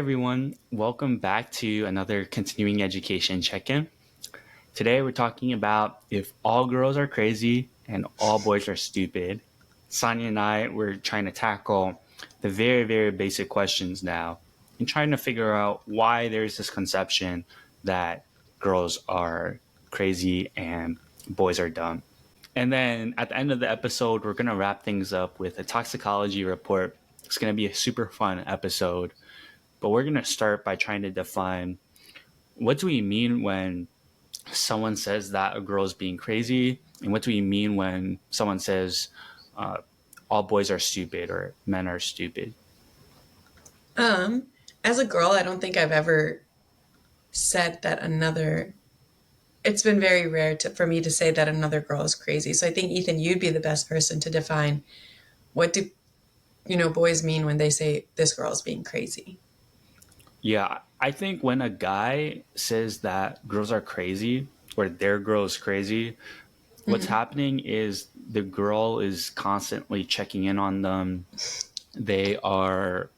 everyone. Welcome back to another continuing education check-in. Today we're talking about if all girls are crazy and all boys are stupid. Sania and I were trying to tackle the very, very basic questions now and trying to figure out why there's this conception that girls are crazy and boys are dumb. And then at the end of the episode, we're going to wrap things up with a toxicology report. It's going to be a super fun episode. But we're going to start by trying to define what do we mean when someone says that a girl is being crazy, and what do we mean when someone says all boys are stupid or men are stupid? As a girl, I don't think I've ever said that it's been very rare for me to say that another girl is crazy. So I think, Ethan, you'd be the best person to define what do, boys mean when they say this girl is being crazy. Yeah, I think when a guy says that girls are crazy or their girl is crazy, what's happening is the girl is constantly checking in on them. They are,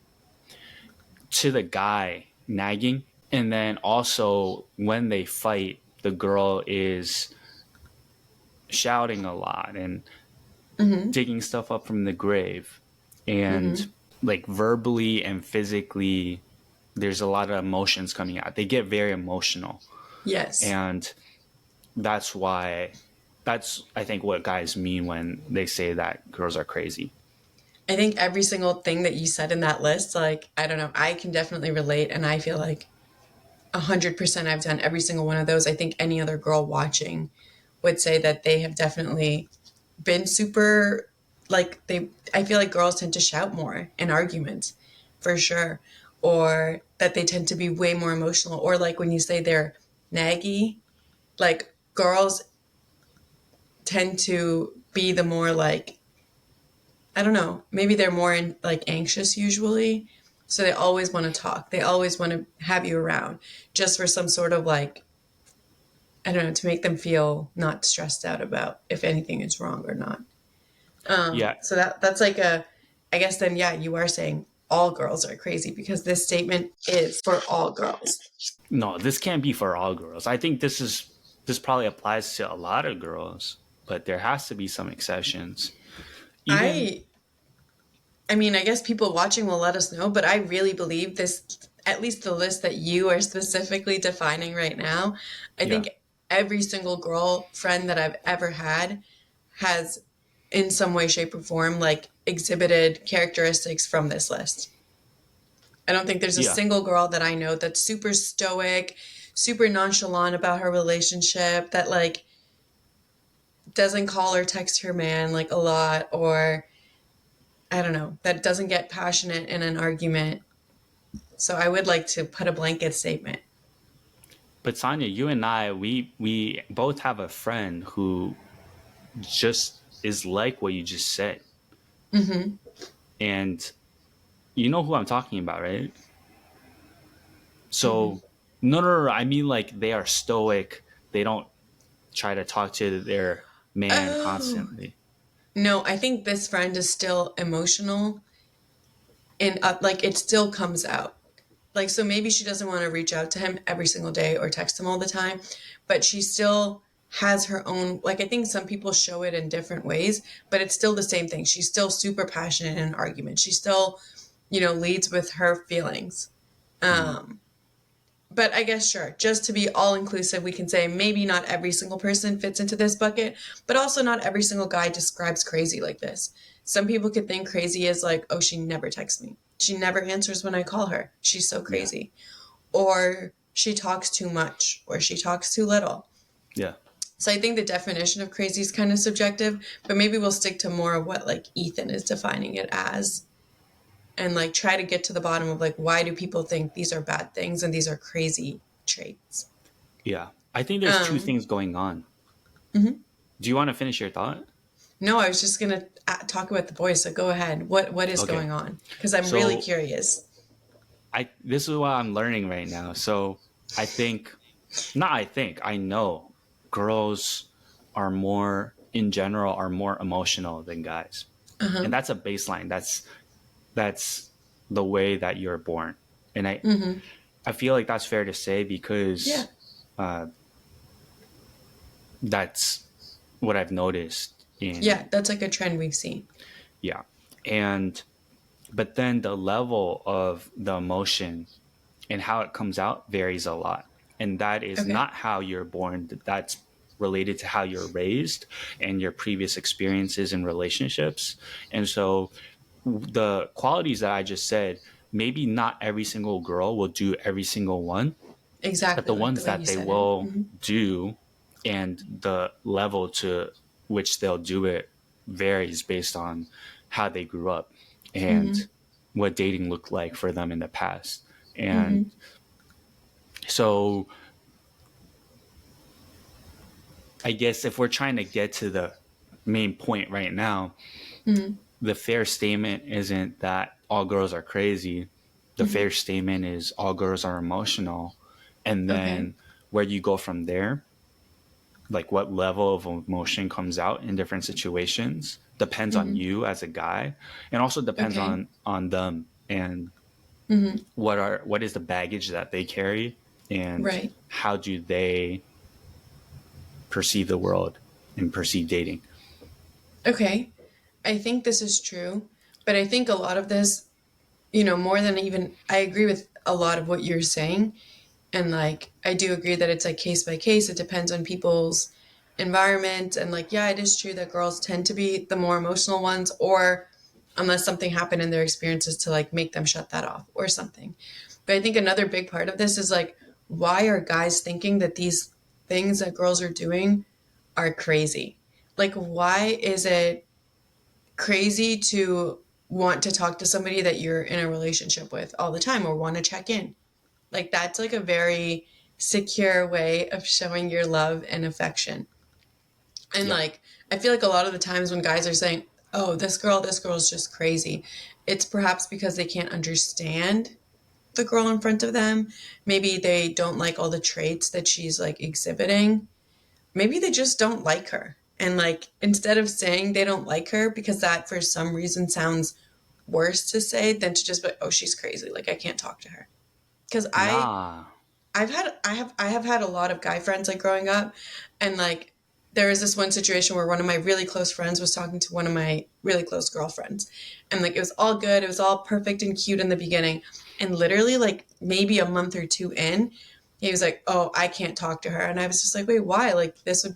to the guy, nagging. And then also when they fight, the girl is shouting a lot and digging stuff up from the grave. And like verbally and physically, there's a lot of emotions coming out. They get very emotional. Yes. And that's I think what guys mean when they say that girls are crazy. I think every single thing that you said in that list, like, I don't know, I can definitely relate. And I feel like 100% I've done every single one of those. I think any other girl watching would say that they have definitely been super, I feel like girls tend to shout more in arguments, for sure. Or that they tend to be way more emotional. Or like when you say they're naggy, like girls tend to be the more like, I don't know, maybe they're more anxious usually. So they always want to talk. They always want to have you around just for some sort of like, I don't know, to make them feel not stressed out about if anything is wrong or not. Yeah. So that's I guess then, yeah, you are saying all girls are crazy because this statement is for all girls. No, this can't be for all girls. I think this probably applies to a lot of girls, but there has to be some exceptions. Even I mean, I guess people watching will let us know, but I really believe this, at least the list that you are specifically defining right now, I yeah. think every single girl friend that I've ever had has in some way, shape, or form like exhibited characteristics from this list. I don't think there's a Yeah. single girl that I know that's super stoic, super nonchalant about her relationship, that like doesn't call or text her man like a lot, or I don't know, that doesn't get passionate in an argument. So I would like to put a blanket statement. But Sonia, you and I, we both have a friend who just is like what you just said. And you know who I'm talking about, right? So no. I mean like they are stoic. They don't try to talk to their man Oh, constantly. no, I think this friend is still emotional and like it still comes out. Like, so maybe she doesn't want to reach out to him every single day or text him all the time, but she still has her own, like, I think some people show it in different ways, but it's still the same thing. She's still super passionate in an argument. She still, leads with her feelings. Mm. But I guess, sure, just to be all inclusive, we can say maybe not every single person fits into this bucket, but also not every single guy describes crazy like this. Some people could think crazy is like, oh, she never texts me. She never answers when I call her. She's so Yeah. crazy. Or she talks too much, or she talks too little. Yeah. So I think the definition of crazy is kind of subjective, but maybe we'll stick to more of what like Ethan is defining it as, and like try to get to the bottom of like why do people think these are bad things and these are crazy traits. Yeah. I think there's two Um, things going on. mhm. Do you want to finish your thought? No, I was just gonna talk about the boys. So go ahead. What is Okay. going on? Because I'm really So curious. I this is what I'm learning right now. So I think not I think I know girls are more in general are more emotional than guys. Uh huh. And that's a baseline. That's the way that you're born. And I feel like that's fair to say Yeah. because that's what I've noticed Yeah, in, that's like a trend we've seen. yeah. And, but then the level of the emotion and how it comes out varies a lot. And that is Okay. not how you're born. That's related to how you're raised and your previous experiences and relationships. And so the qualities that I just said, maybe not every single girl will do every single one, but Exactly the like the ones way that you they said it. will do and the level to which they'll do it varies based on how they grew up and what dating looked like for them in the past. And so I guess if we're trying to get to the main point right now, the fair statement isn't that all girls are crazy. The fair statement is all girls are emotional. And Okay. then where you go from there, like what level of emotion comes out in different situations, depends on you as a guy, and also depends Okay. on them and what is the baggage that they carry and Right. how do they perceive the world and perceive dating. Okay. I think this is true, but I think a lot of this, more than even, I agree with a lot of what you're saying. And like, I do agree that it's like case by case. It depends on people's environment. And like, yeah, it is true that girls tend to be the more emotional ones, or unless something happened in their experiences to like make them shut that off or something. But I think another big part of this is like, why are guys thinking that these things that girls are doing are crazy? Like, why is it crazy to want to talk to somebody that you're in a relationship with all the time or want to check in? Like, that's like a very secure way of showing your love and affection. And Yeah. like, I feel like a lot of the times when guys are saying, oh, this girl's just crazy, it's perhaps because they can't understand the girl in front of them. Maybe they don't like all the traits that she's like exhibiting. Maybe they just don't like her. And like, instead of saying they don't like her, because that for some reason sounds worse to say than to just be, oh, she's crazy. Like, I can't talk to her. Because Nah. I have had a lot of guy friends like growing up, and like there was this one situation where one of my really close friends was talking to one of my really close girlfriends, and like it was all good, it was all perfect and cute in the beginning, and literally like maybe a month or two in, he was like, "Oh, I can't talk to her," and I was just like, "Wait, why? Like this would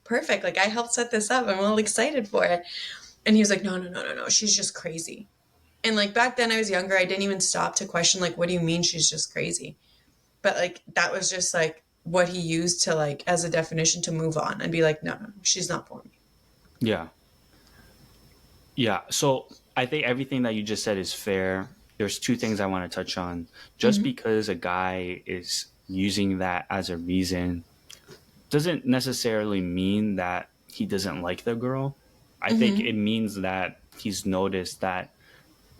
perfect. Like I helped set this up. I'm all excited for it." And he was like, "No, no, no, no, no. She's just crazy." And like back then I was younger, I didn't even stop to question like, what do you mean she's just crazy? But like that was just like what he used to like as a definition to move on and be like, no, no, no, she's not for me. Yeah. Yeah. So I think everything that you just said is fair. There's two things I want to touch on. Just because a guy is using that as a reason doesn't necessarily mean that he doesn't like the girl. I think it means that he's noticed that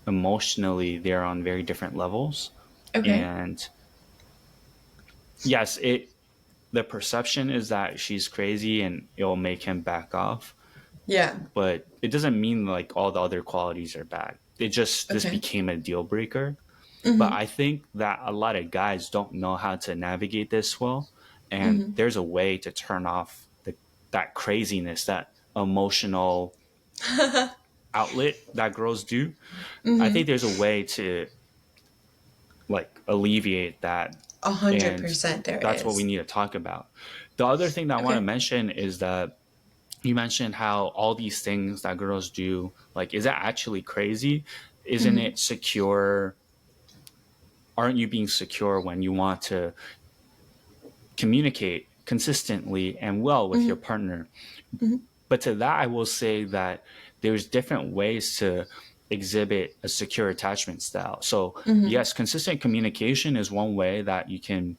emotionally they're on very different levels. Okay. And yes, it the perception is that she's crazy and it'll make him back off, Yeah. but it doesn't mean like all the other qualities are bad. It just this Okay. became a deal breaker. But I think that a lot of guys don't know how to navigate this well, and there's a way to turn off that craziness, that emotional outlet that girls do. I think there's a way to like alleviate that, A hundred and percent there that's what we is. need to talk about. The other thing that I want to Okay. mention is that you mentioned how all these things that girls do, like, is that actually crazy? Isn't it secure? Aren't you being secure when you want to communicate consistently and well with your partner? But to that, I will say that there's different ways to exhibit a secure attachment style. So, yes, consistent communication is one way that you can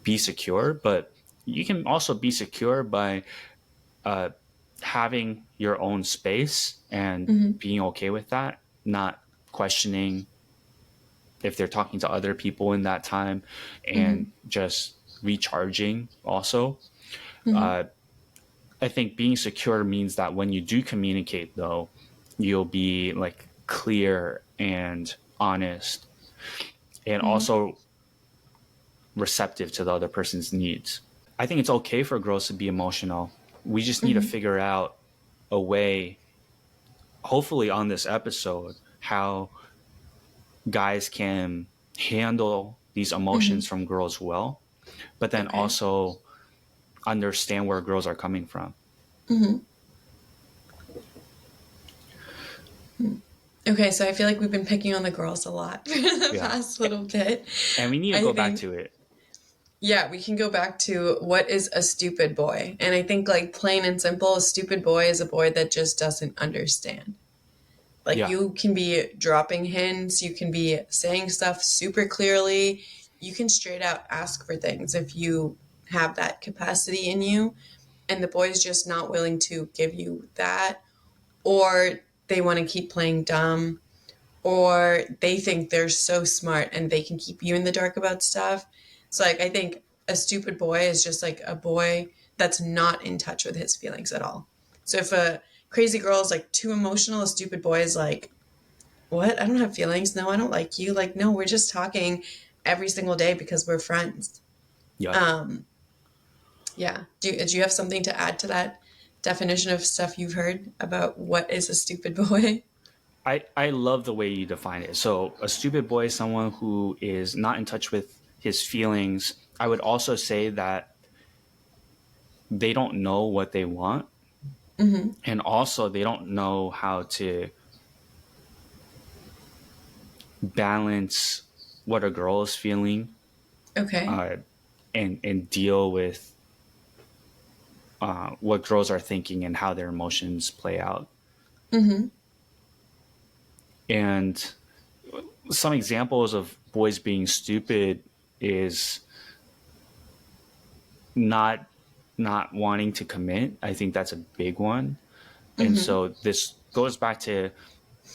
be secure, but you can also be secure by uh, having your own space and being okay with that, not questioning if they're talking to other people in that time, and just recharging also. Uh, I think being secure means that when you do communicate, though, you'll be like clear and honest and also receptive to the other person's needs. I think it's okay for girls to be emotional. We just need to figure out a way, hopefully on this episode, how guys can handle these emotions from girls well, but then Okay. also understand where girls are coming from. Okay, so I feel like we've been picking on the girls a lot for the Yeah. past little bit. And we need to I go back think, to it. yeah, we can go back to what is a stupid boy. And I think, like, plain and simple, a stupid boy is a boy that just doesn't understand. Like, Yeah. you can be dropping hints, you can be saying stuff super clearly, you can straight out ask for things if you have that capacity in you, and the boy's just not willing to give you that, or they want to keep playing dumb, or they think they're so smart and they can keep you in the dark about stuff. So, like, I think a stupid boy is just like a boy that's not in touch with his feelings at all. So if a crazy girl is like too emotional, a stupid boy is like, what? I don't have feelings. No, I don't like you. Like, no, we're just talking every single day because we're friends. Yeah. Um, yeah. Do you have something to add to that definition of stuff you've heard about what is a stupid boy? I love the way you define it. So a stupid boy is someone who is not in touch with his feelings. I would also say that they don't know what they want, and also they don't know how to balance what a girl is feeling, Okay. uh, and deal with what girls are thinking and how their emotions play out. And some examples of boys being stupid is not not wanting to commit. I think that's a big one. And so this goes back to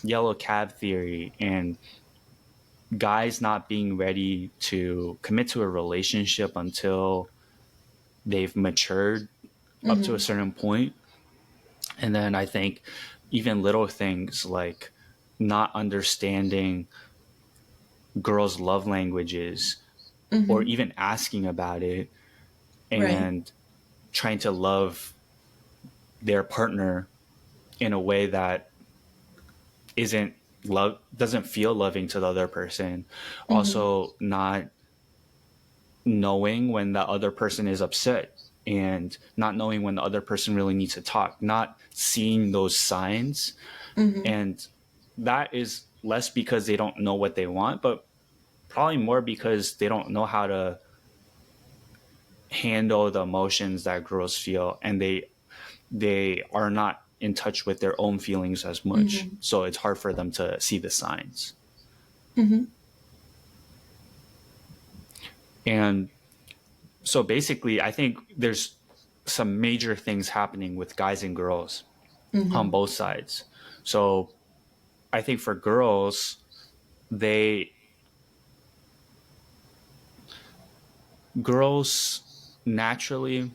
yellow cab theory and guys not being ready to commit to a relationship until they've matured up to a certain point. And then I think even little things like not understanding girls' love languages or even asking about it Right. and trying to love their partner in a way that isn't love doesn't feel loving to the other person. Also not knowing when the other person is upset and not knowing when the other person really needs to talk, not seeing those signs. And that is less because they don't know what they want, but probably more because they don't know how to handle the emotions that girls feel, and they are not in touch with their own feelings as much, so it's hard for them to see the signs. And so basically I think there's some major things happening with guys and girls on both sides. So I think for girls, they girls naturally,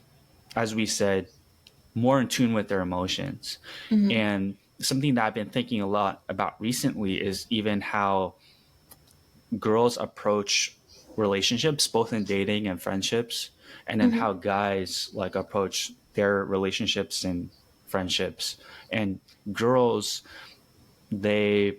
as we said, more in tune with their emotions. And something that I've been thinking a lot about recently is even how girls approach relationships, both in dating and friendships, and then how guys like approach their relationships and friendships. And girls, they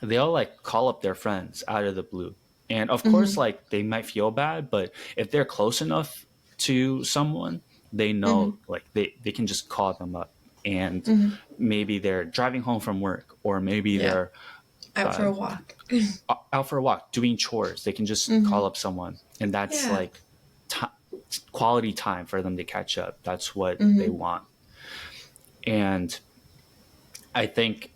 they'll like call up their friends out of the blue. And of course, like they might feel bad, but if they're close enough to someone, they know like they can just call them up. And maybe they're driving home from work, or maybe Yeah. they're Out for a walk. out for a walk doing chores. They can just call up someone, and that's Yeah. like quality time for them to catch up. That's what they want. And I think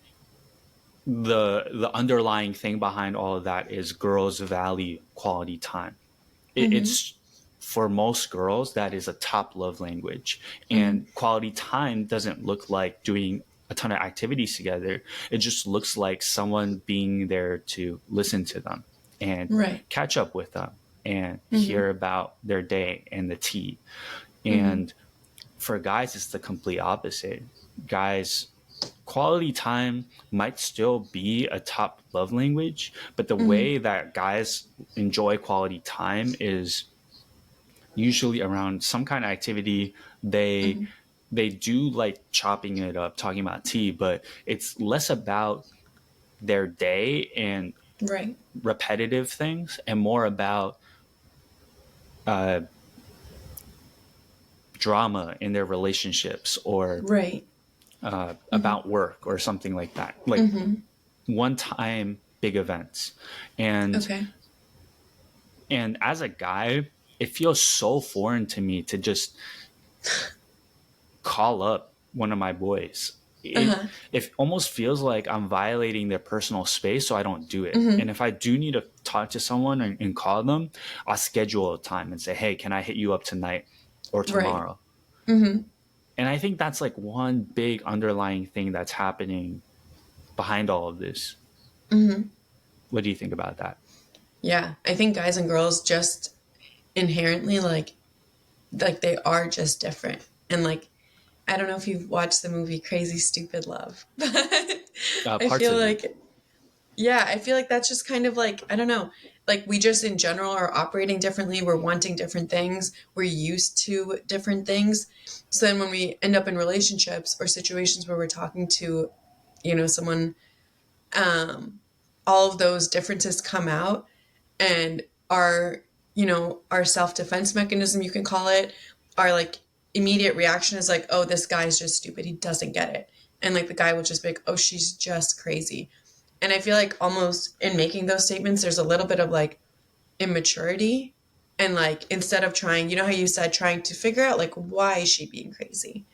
the underlying thing behind all of that is girls value quality time. It's for most girls that is a top love language, and quality time doesn't look like doing a ton of activities together. It just looks like someone being there to listen to them and Right. catch up with them and hear about their day and the tea. And for guys, it's the complete opposite. Guys, quality time might still be a top love language, but the Mm-hmm. way that guys enjoy quality time is usually around some kind of activity. they Mm-hmm. they do like chopping it up, talking about tea, but it's less about their day and Right. repetitive things and more about uh, drama in their relationships, or Right. Mm-hmm. about work or something like that, like Mm-hmm. one time big events. and Okay. and as a guy, it feels so foreign to me to just call up one of my boys. it Uh-huh. it almost feels like I'm violating their personal space, so I don't do it. Mm-hmm. And if I do need to talk to someone and call them, I'll schedule a time and say, hey, can I hit you up tonight or Right. tomorrow? Mm-hmm. And I think that's like one big underlying thing that's happening behind all of this. Mm-hmm. What do you think about that? Yeah. I think guys and girls just inherently like they are just different. And like I don't know if you've watched the movie Crazy Stupid Love, but I Parts feel of it. like yeah, I feel like that's just kind of like, I don't know, like we just in general are operating differently. We're wanting different things. We're used to different things. So then when we end up in relationships or situations where we're talking to, someone, um, all of those differences come out and our self-defense mechanism, you can call it, our like immediate reaction is like, oh, this guy's just stupid. He doesn't get it. And like the guy will just be like, oh, she's just crazy. And I feel like almost in making those statements, there's a little bit of like immaturity. And like instead of trying, you know how you said trying to figure out like why is she being crazy?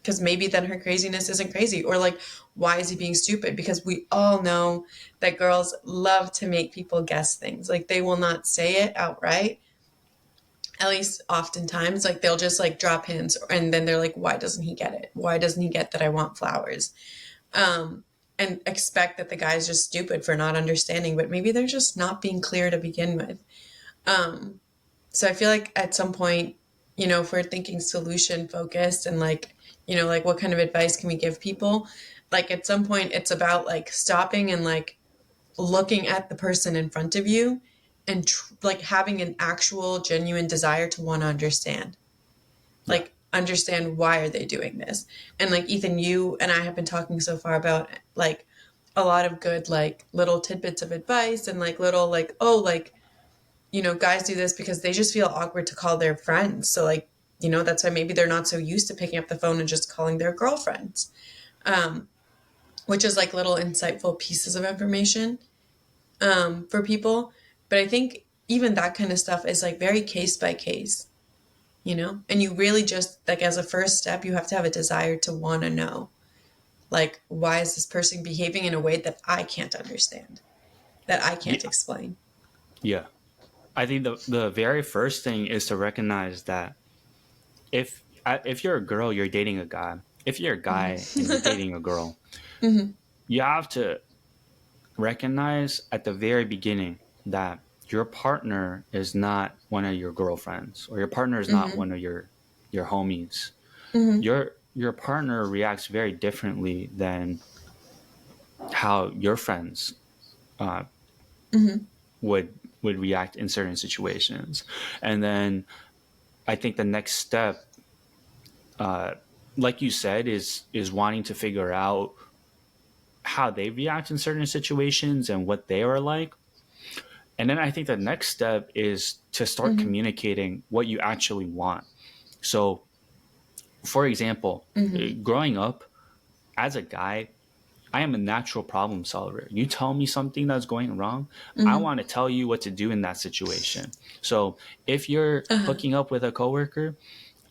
Because maybe then her craziness isn't crazy. Or like, why is he being stupid? Because we all know that girls love to make people guess things. Like they will not say it outright. At least oftentimes, like they'll just like drop hints and then they're like, why doesn't he get it? Why doesn't he get that I want flowers? um, and expect that the guy's just stupid for not understanding, but maybe they're just not being clear to begin with. Um, so I feel like at some point, if we're thinking solution focused and like, like what kind of advice can we give people? Like at some point, it's about like stopping and like looking at the person in front of you and like having an actual genuine desire to want to understand, Yeah. like understand why are they doing this. And like Ethan, you and I have been talking so far about like a lot of good like little tidbits of advice and like little like, oh, like guys do this because they just feel awkward to call their friends, so like that's why maybe they're not so used to picking up the phone and just calling their girlfriends, um, which is like little insightful pieces of information for people. But I think even that kind of stuff is like very case by case. And you really just like as a first step, you have to have a desire to want to know, like, why is this person behaving in a way that I can't understand, that I Yeah. can't explain. Yeah. I think the very first thing is to recognize that if you're a girl, you're dating a guy. If you're a guy and you're dating a girl, Mm-hmm. you have to recognize at the very beginning that your partner is not one of your girlfriends, or your partner is not Mm-hmm. one of your homies. Mm-hmm. Your partner reacts very differently than how your friends uh, Mm-hmm. would react in certain situations. And then I think the next step, uh, like you said, is wanting to figure out how they react in certain situations and what they are like. And then I think the next step is to start Mm-hmm. communicating what you actually want. So, for example, Mm-hmm. growing up as a guy, I am a natural problem solver. You tell me something that's going wrong, I Mm-hmm. want to tell you what to do in that situation. So, if you're Uh-huh. hooking up with a coworker,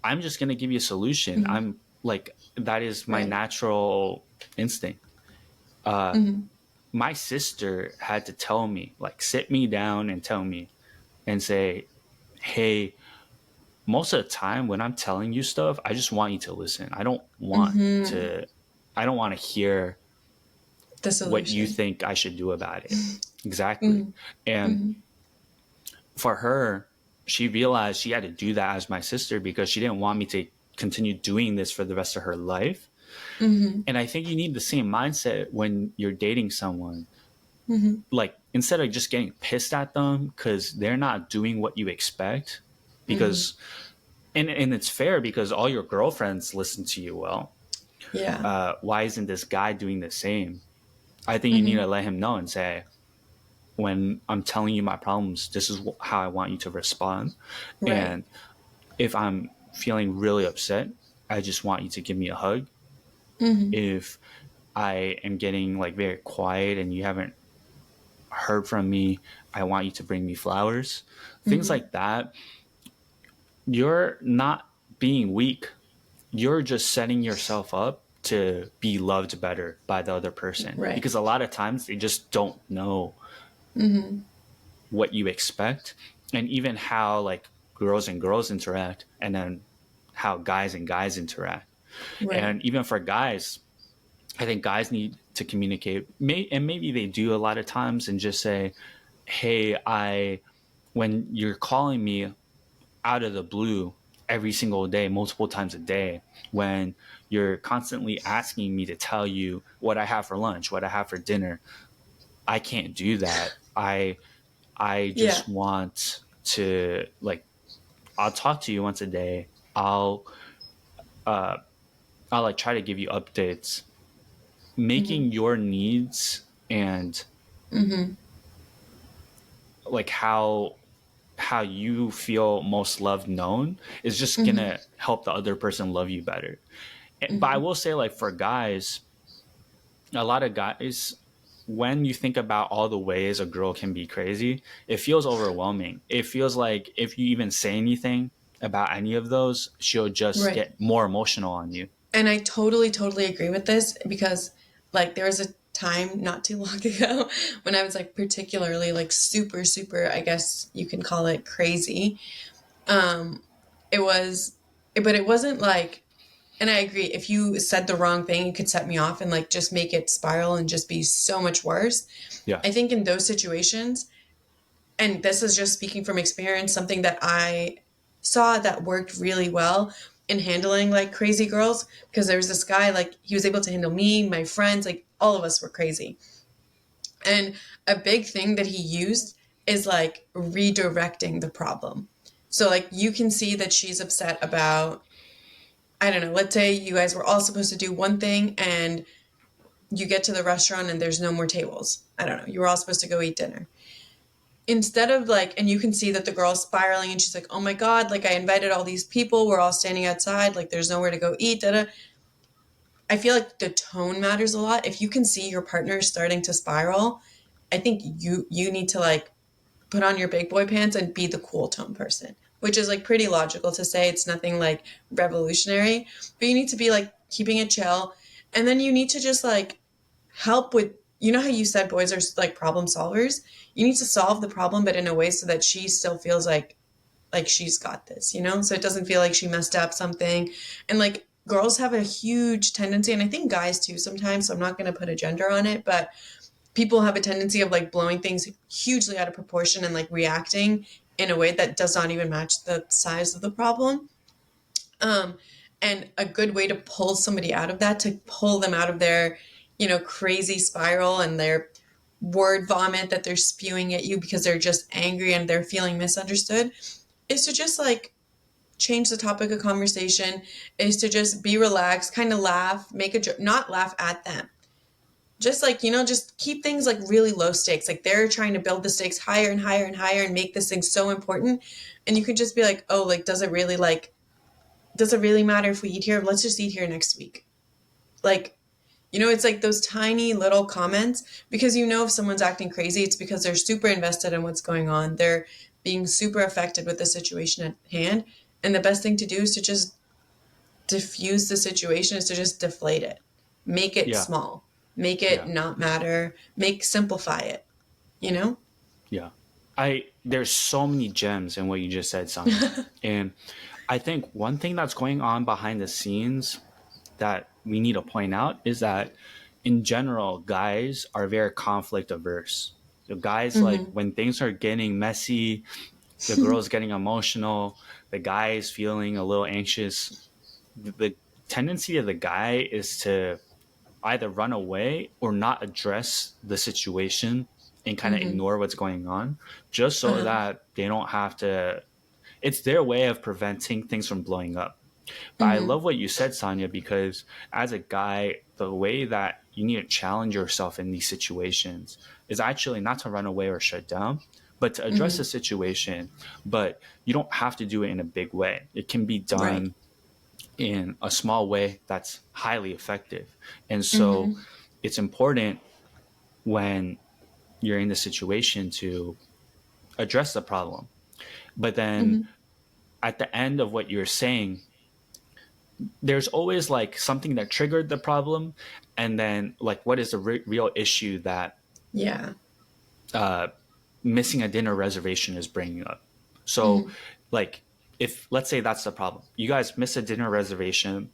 I'm just going to give you a solution. Mm-hmm. I'm like, that is my Right. natural instinct. Uh, Mm-hmm. my sister had to tell me, like, sit me down and tell me and say, hey, most of the time when I'm telling you stuff, I just want you to listen. Mm-hmm. I don't want to hear The what you solution. think I should do about it. Exactly. Mm-hmm. And Mm-hmm. for her, she realized she had to do that as my sister because she didn't want me to continue doing this for the rest of her life. Mm-hmm. And I think you need the same mindset when you're dating someone. Mm-hmm. Like, instead of just getting pissed at them because they're not doing what you expect, Mm-hmm. because, and it's fair because all your girlfriends listen to you well. Yeah. Why isn't this guy doing the same? I think you need Mm-hmm. to let him know and say, when I'm telling you my problems, this is how I want you to respond. Right. And if I'm feeling really upset, I just want you to give me a hug. Mm-hmm. If I am getting like very quiet and you haven't heard from me, I want you to bring me flowers. Things Mm-hmm. like that. You're not being weak. You're just setting yourself up to be loved better by the other person, Right. because a lot of times they just don't know Mm-hmm. what you expect, and even how like girls and girls interact, and then how guys and guys interact. Right. And even for guys, I think guys need to communicate, and maybe they do a lot of times, and just say, hey, I when you're calling me out of the blue every single day, multiple times a day, when you're constantly asking me to tell you what I have for lunch, what I have for dinner, I can't do that. I Yeah. just want to, like, I'll talk to you once a day. Uh I'll like try to give you updates. Mm-hmm. Making your needs and Mm-hmm. like how you feel most loved known is just Mm-hmm. gonna help the other person love you better. But I Mm-hmm. will say, like, for guys, a lot of guys, when you think about all the ways a girl can be crazy, it feels overwhelming. It feels like if you even say anything about any of those, she'll just Right. get more emotional on you. And I totally, totally agree with this because, like, there was a time not too long ago when I was like particularly like super, super, I guess you can call it crazy. Um, it was, but it wasn't like, and I agree, if you said the wrong thing, it could set me off and like just make it spiral and just be so much worse. Yeah. I think in those situations, and this is just speaking from experience, something that I saw that worked really well in handling like crazy girls, because there was this guy, like he was able to handle me, my friends, like all of us were crazy. And a big thing that he used is like redirecting the problem. So like you can see that she's upset about, I don't know, let's say you guys were all supposed to do one thing and you get to the restaurant and there's no more tables. I don't know, you were all supposed to go eat dinner. Instead of like, and you can see that the girl's spiraling and she's like, oh my God, like I invited all these people, we're all standing outside, like there's nowhere to go eat, da da. I feel like the tone matters a lot. If you can see your partner starting to spiral, I think you need to like put on your big boy pants and be the cool tone person, which is like pretty logical to say. It's nothing like revolutionary, but you need to be like keeping it chill. And then you need to just like help with, you know how you said boys are like problem solvers? You need to solve the problem, but in a way so that she still feels like she's got this, you know? So it doesn't feel like she messed up something. And like girls have a huge tendency, and I think guys too sometimes, so I'm not going to put a gender on it, but people have a tendency of like blowing things hugely out of proportion and like reacting in a way that does not even match the size of the problem. Um, and a good way to pull somebody out of that, to pull them out of their, you know, crazy spiral and their word vomit that they're spewing at you because they're just angry and they're feeling misunderstood, is to just like change the topic of conversation, is to just be relaxed, kind of laugh, make a joke, not laugh at them. Just like, you know, just keep things like really low stakes. Like they're trying to build the stakes higher and higher and higher and make this thing so important. And you could just be like, oh, like, does it really matter if we eat here? Let's just eat here next week. Like, you know, it's like those tiny little comments, because you know if someone's acting crazy, it's because they're super invested in what's going on. They're being super affected with the situation at hand. And the best thing to do is to just diffuse the situation, is to just deflate it. Make it Yeah. small. Make it Yeah. not matter. Simplify it, you know? Yeah. There's so many gems in what you just said, Sonia. And I think one thing that's going on behind the scenes that we need to point out is that in general, guys are very conflict averse. So guys, like, Mm-hmm. when things are getting messy, the girl's getting emotional, the guy is feeling a little anxious, the tendency of the guy is to either run away or not address the situation and kind of Mm-hmm. ignore what's going on, just so Uh-huh. that they don't have to. It's their way of preventing things from blowing up. But I Mm-hmm. love what you said, Sonia, because as a guy, the way that you need to challenge yourself in these situations is actually not to run away or shut down, but to address Mm-hmm. the situation. But you don't have to do it in a big way. It can be Right. done in a small way that's highly effective. And so Mm-hmm. it's important when you're in the situation to address the problem. But then Mm-hmm. at the end of what you're saying, there's always like something that triggered the problem, and then like what is the real issue that Yeah. uh, missing a dinner reservation is bringing up. So Mm-hmm. like if let's say that's the problem, you guys miss a dinner reservation,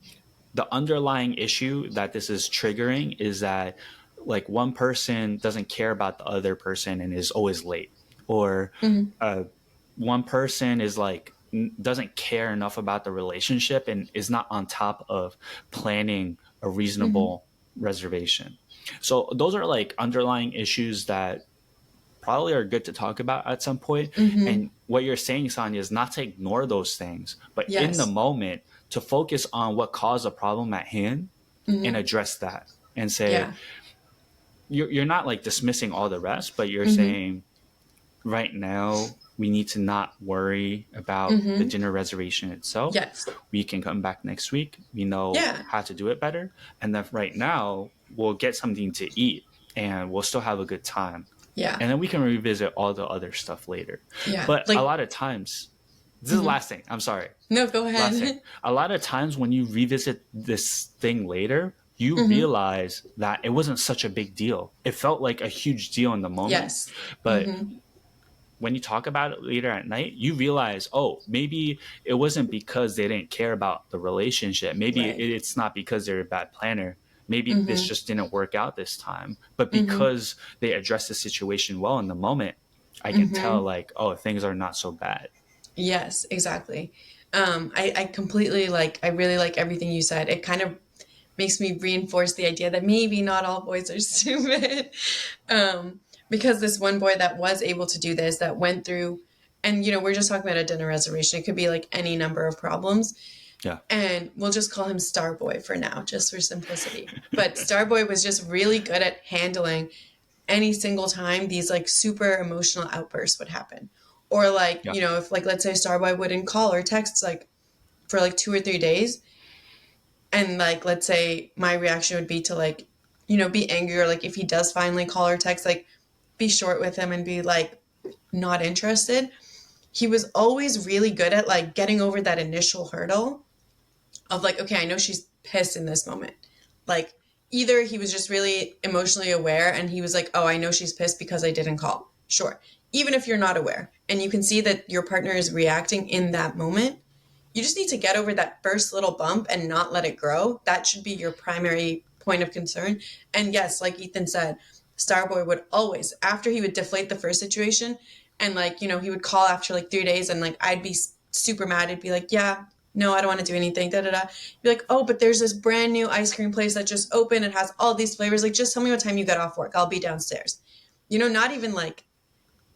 the underlying issue that this is triggering is that like one person doesn't care about the other person and is always late, or Mm-hmm. uh, one person is like doesn't care enough about the relationship and is not on top of planning a Mm-hmm. reasonable reservation. So those are like underlying issues that probably are good to talk about at some point. Mm-hmm. And what you're saying, Sonia, is not to ignore those things, but in the Yes. moment to focus on what caused the problem at hand and Mm-hmm. address that and say, Yeah. you're not like dismissing all the rest, but you're Mm-hmm. saying right now we need to not worry about the Mm-hmm. dinner reservation itself. Yes. We can come back next week. We know Yeah. how to do it better. And then right now we'll get something to eat and we'll still have a good time. Yeah. And then we can revisit all the other stuff later. Yeah. But a Like, lot of times, this is the mm-hmm. last thing. I'm sorry. No, go Last thing. ahead. A lot of times when you revisit this thing later, you Mm-hmm. realize that it wasn't such a big deal. It felt like a huge deal in the moment. Yes. But Mm-hmm. when you talk about it later at night, you realize, oh, maybe it wasn't because they didn't care about the relationship. Maybe Right. it's not because they're a bad planner. Maybe this Mm-hmm. just didn't work out this time. But Mm-hmm. because they addressed the situation well in the moment, I can tell Mm-hmm. like, oh, things are not so bad. Yes, exactly. I completely like, I really like everything you said. It kind of makes me reinforce the idea that maybe not all boys are stupid. Um, because this one boy that was able to do this, that went through, and we're just talking about a dinner reservation. It could be like any number of problems. Yeah. And we'll just call him Starboy for now, just for simplicity. But Starboy was just really good at handling any single time these like super emotional outbursts would happen. Or like, Yeah. if like let's say Starboy wouldn't call or text like for like 2 or 3 days, and like let's say my reaction would be to like, be angry, or like if he does finally call or text, like be short with him and be like not interested. He was always really good at like getting over that initial hurdle of like, okay, I know she's pissed in this moment. Like either he was just really emotionally aware and he was like, oh, I know she's pissed because I didn't call. Sure. Even if you're not aware and you can see that your partner is reacting in that moment, you just need to get over that first little bump and not let it grow. That should be your primary point of concern. And yes, like Ethan said, Starboy would always, after he would deflate the first situation, and like, he would call after like 3 days, and like I'd be super mad. I'd be like, yeah, no, I don't want to do anything. Da da da. Be like, oh, but there's this brand new ice cream place that just opened. It has all these flavors. Like, just tell me what time you get off work. I'll be downstairs. Not even like,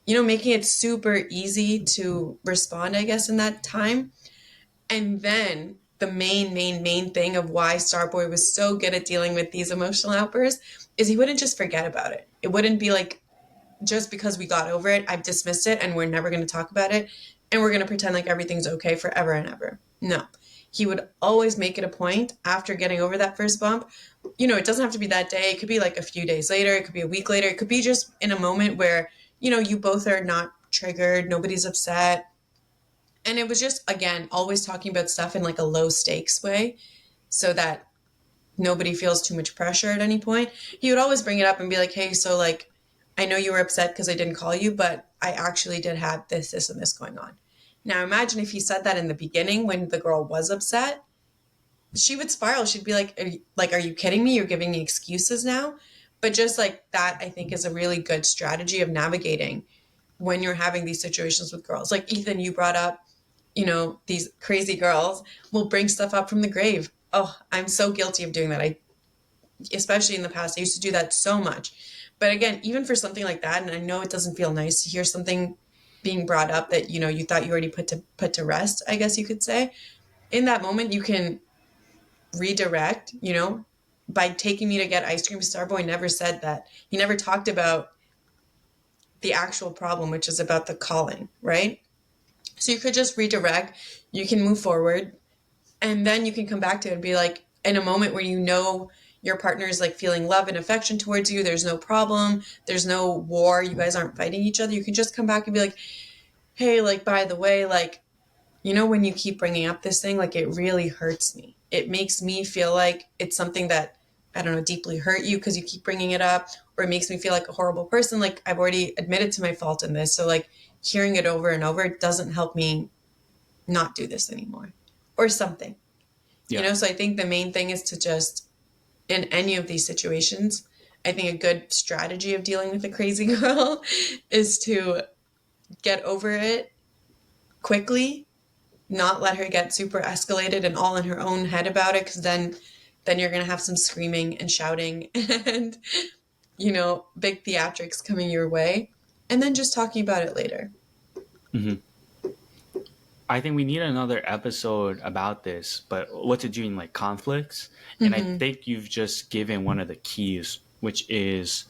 making it super easy to respond, I guess, in that time. And then the main thing of why Starboy was so good at dealing with these emotional outbursts is he wouldn't just forget about it. It wouldn't be like, just because we got over it, I've dismissed it and we're never going to talk about it and we're going to pretend like everything's okay forever and ever. No. He would always make it a point after getting over that first bump. It doesn't have to be that day. It could be like a few days later. It could be a week later. It could be just in a moment where, you both are not triggered. Nobody's upset. And it was just, again, always talking about stuff in like a low stakes way so that nobody feels too much pressure at any point. He would always bring it up and be like, hey, so like, I know you were upset because I didn't call you, but I actually did have this, and this going on. Now imagine if he said that in the beginning when the girl was upset, she would spiral. She'd be like, are you kidding me? You're giving me excuses now. But just like that, I think is a really good strategy of navigating when you're having these situations with girls. Like Ethan, you brought up, these crazy girls will bring stuff up from the grave. oh, I'm so guilty of doing that. Especially in the past, I used to do that so much. But again, even for something like that, and I know it doesn't feel nice to hear something being brought up that, you thought you already put to rest, I guess you could say. In that moment, you can redirect, by taking me to get ice cream. Starboy never said that. He never talked about the actual problem, which is about the calling, right? So you could just redirect, you can move forward, and then you can come back to it and be like, in a moment where your partner is like feeling love and affection towards you, there's no problem, there's no war, you guys aren't fighting each other, you can just come back and be like, hey, like, by the way, like, when you keep bringing up this thing, like, it really hurts me. It makes me feel like it's something that, I don't know, deeply hurt you because you keep bringing it up, or it makes me feel like a horrible person. Like, I've already admitted to my fault in this. So, like, hearing it over and over, it doesn't help me not do this anymore or something, Yeah. So I think the main thing is to just, in any of these situations, I think a good strategy of dealing with a crazy girl is to get over it quickly, not let her get super escalated and all in her own head about it, because then you're going to have some screaming and shouting and, big theatrics coming your way, and then just talking about it later. Hmm. I think we need another episode about this, but what to do in like conflicts. And I Mm-hmm. think you've just given one of the keys, which is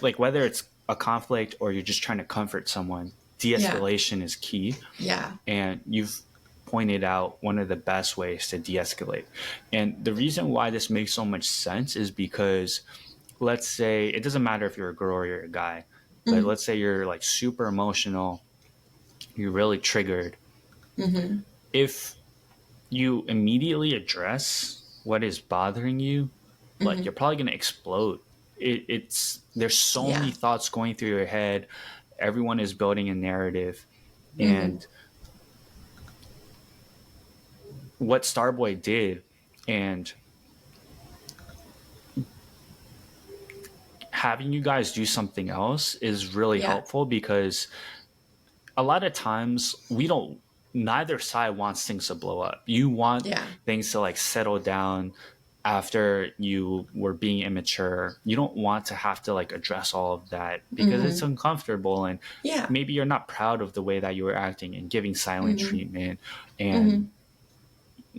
like whether it's a conflict or you're just trying to comfort someone, Yeah. de-escalation is key. Yeah. And you've pointed out one of the best ways to de-escalate. And the reason why this makes so much sense is because let's say it doesn't matter if you're a girl or you're a guy, but Mm-hmm. let's say you're like super emotional, you're really triggered. Mm-hmm. If you immediately address what is bothering you, like Mm-hmm. you're probably going to explode. It's there's so many Yeah. thoughts going through your head. Everyone is building a narrative, Mm-hmm. and what Starboy did, and having you guys do something else is really Yeah. helpful because a lot of times we don't neither side wants things to blow up. You want Yeah. things to like settle down after you were being immature. You don't want to have to like address all of that because it's Mm-hmm. uncomfortable, and Yeah. maybe you're not proud of the way that you were acting and giving silent Mm-hmm. treatment Mm-hmm. and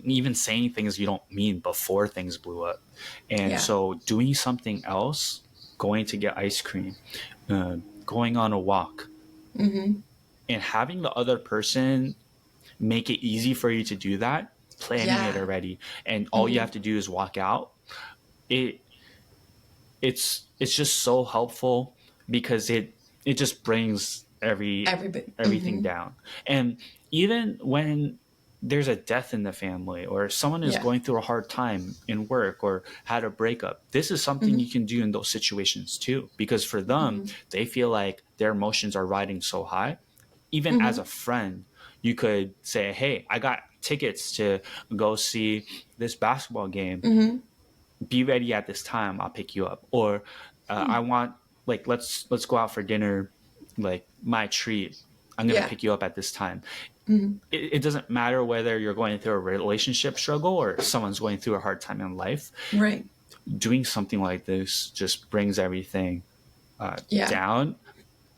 even saying things you don't mean before things blew up. And Yeah. so doing something else, going to get ice cream, going on a walk, Mm-hmm. and having the other person make it easy for you to do that, planning it Yeah. already, and all you Mm-hmm. have to do is walk out. It it's just so helpful because it just brings Everybody. everything Mm-hmm. down. And even when there's a death in the family or someone is Yeah. going through a hard time in work or had a breakup, this is something Mm-hmm. you can do in those situations too, because for them Mm-hmm. they feel like their emotions are riding so high. Even as Mm-hmm. a friend, you could say, hey, I got tickets to go see this basketball game, Mm-hmm. be ready at this time, I'll pick you up. Or I want, like, let's go out for dinner, like my treat, I'm gonna Yeah. pick you up at this time. Mm-hmm. It doesn't matter whether you're going through a relationship struggle or someone's going through a hard time in life. Right. Doing something like this just brings everything Yeah. down.